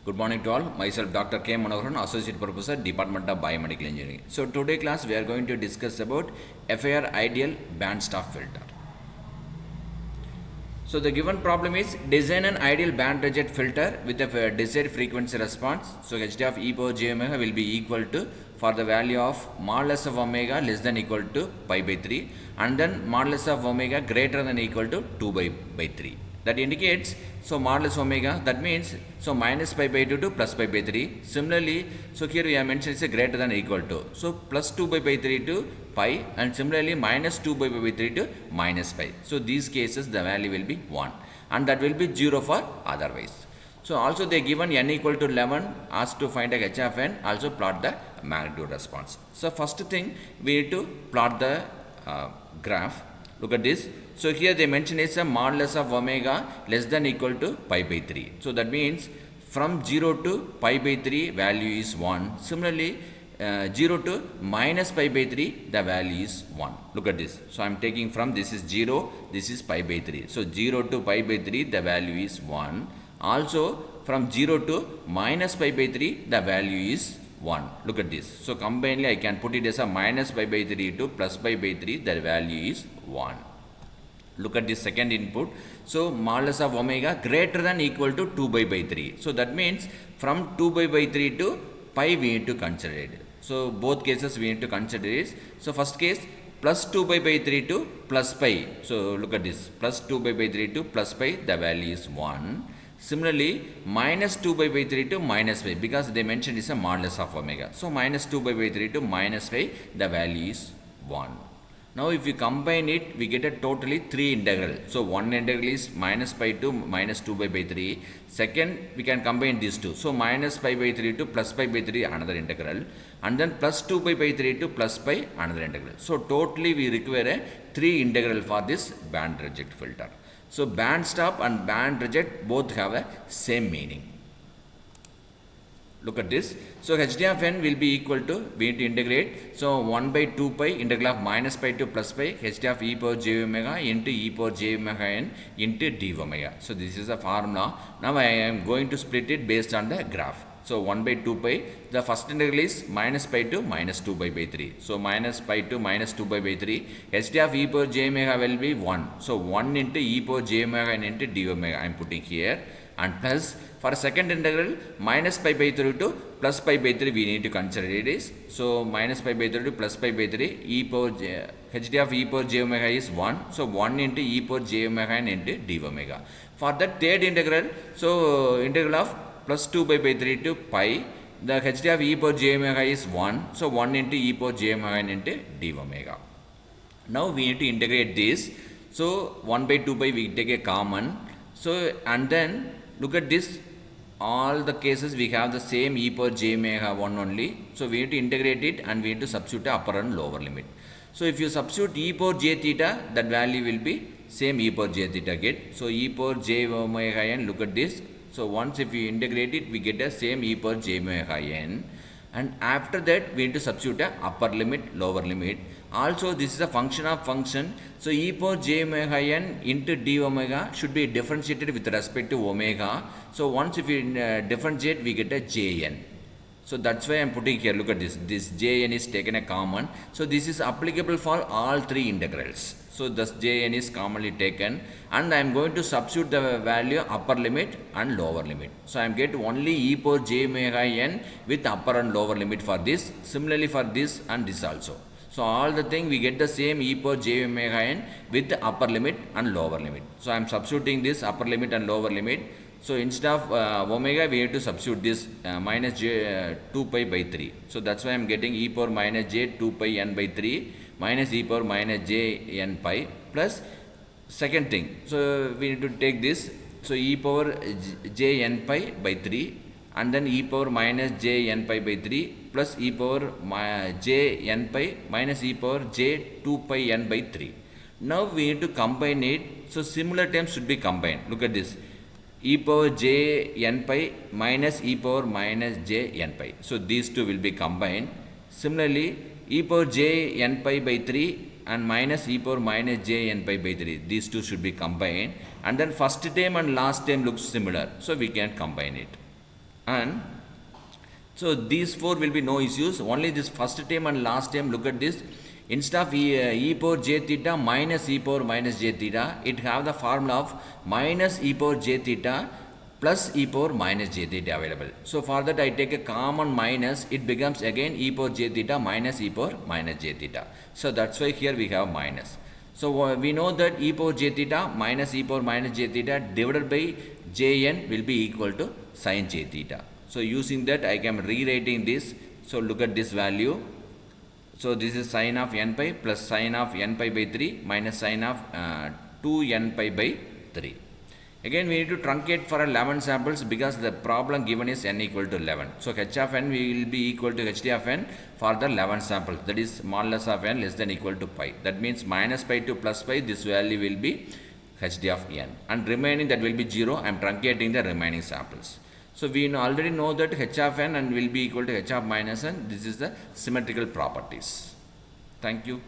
Good morning to all. Myself Dr. K. Manoharan, Associate Professor, Department of Biomedical Engineering. So today class we are going to discuss about FIR ideal bandstop filter. So the given problem is design an ideal band reject filter with a desired frequency response. So H of e power j omega will be equal to for the value of modulus of omega less than equal to pi by 3 and then modulus of omega greater than equal to 2 by 3. That indicates, so modulus omega, that means, so minus pi by 2 to plus pi by 3. Similarly, so here we have mentioned it's a greater than or equal to. So plus 2 by 3 to pi and similarly minus 2 by 3 to minus pi. So these cases the value will be 1 and that will be 0 for otherwise. So also they given n equal to 11 asked to find a h of n, also plot the magnitude response. So first thing we need to plot the graph. Look at this. So here they mention is a modulus of omega less than equal to pi by 3. So that means from 0 to pi by 3 value is 1. Similarly 0 to minus pi by 3 the value is 1. Look at this. So I am taking from this is 0, this is pi by 3. So 0 to pi by 3 the value is 1. Also from 0 to minus pi by 3 the value is 1. Look at this. So combinedly I can put it as a minus pi by 3 to plus pi by 3, the value is 1. Look at this second input. So modulus of omega greater than equal to 2 by 3. So that means from 2 by 3 to pi we need to consider it. So both cases we need to consider it. So first case plus 2 by 3 to plus pi. So look at this, plus 2 by 3 to plus pi, the value is 1. Similarly, minus 2 by 3 to minus pi, because they mentioned is a modulus of omega. So minus 2 by 3 to minus pi, the value is 1. Now if we combine it, we get a totally 3 integral. So one integral is minus pi to minus 2 by 3. Second, we can combine these two. So minus pi by 3 to plus pi by 3, another integral. And then plus 2 pi by 3 to plus pi, another integral. So totally we require a 3 integral for this band reject filter. So band stop and band reject both have a same meaning. Look at this. So h d of n will be equal to, we need to integrate. So 1 by 2 pi integral of minus pi to plus pi h d of e power j omega into e power j omega n into d omega. So this is a formula. Now I am going to split it based on the graph. So 1 by 2 pi, the first integral is minus pi to minus 2 by 3. So minus pi to minus 2 by 3, h d of e power j omega will be 1. So 1 into e power j omega n into d omega I am putting here, and plus for second integral minus pi by 3 to plus pi by 3 we need to consider it is. So minus pi by 3 to plus pi by 3, e power j, h d of e power j omega is 1. So 1 into e power j omega n into d omega. For the third integral, so integral of plus 2 by 3 to pi, the h d of e power j omega is 1. So 1 into e power j omega n into d omega. Now we need to integrate this. So 1 by 2 pi we take a common. So and then look at this, all the cases we have the same e power j omega 1 only. So we need to integrate it and we need to substitute the upper and lower limit. So if you substitute e power j theta, that value will be same e power j theta get. So e power j omega n, look at this. So once if you integrate it, we get the same e power j omega n. And after that we need to substitute a upper limit, lower limit. Also this is a function of function. So e power j omega n into d omega should be differentiated with respect to omega. So once if you differentiate, we get a jn. So that's why I am putting here, look at this, this jn is taken a common. So this is applicable for all three integrals. So thus jn is commonly taken, and I am going to substitute the value upper limit and lower limit. So I am get only e power j omega n with upper and lower limit for this. Similarly for this and this also. So all the thing we get the same e power j omega n with the upper limit and lower limit. So I am substituting this upper limit and lower limit. So instead of omega we have to substitute this minus j 2 pi by 3. So that's why I am getting e power minus j 2 pi n by 3 minus e power minus j n pi plus second thing. So we need to take this. So e power j n pi by 3 and then e power minus j n pi by 3 plus e power j n pi minus e power j 2 pi n by 3. Now we need to combine it. So similar terms should be combined. Look at this. E power j n pi minus e power minus j n pi. So these two will be combined. Similarly, e power j n pi by 3 and minus e power minus j n pi by 3. These two should be combined. And then first term and last term looks similar. So we can combine it. And so these four will be no issues. Only this first term and last term, look at this. Instead of e power j theta minus e power minus j theta, it have the formula of minus e power j theta plus e power minus j theta available. So for that I take a common minus, it becomes again e power j theta minus e power minus j theta. So that's why here we have minus. So we know that e power j theta minus e power minus j theta divided by jn will be equal to sin j theta. So using that I am rewriting this. So look at this value. So this is sin of n pi plus sin of n pi by 3 minus sin of 2n pi by 3. Again we need to truncate for 11 samples because the problem given is n equal to 11. So h of n will be equal to hd of n for the 11 samples, that is modulus of n less than equal to pi. That means minus pi to plus pi, this value will be hd of n, and remaining that will be 0. I am truncating the remaining samples. So we already know that h of n and will be equal to h of minus n. This is the symmetrical properties. Thank you.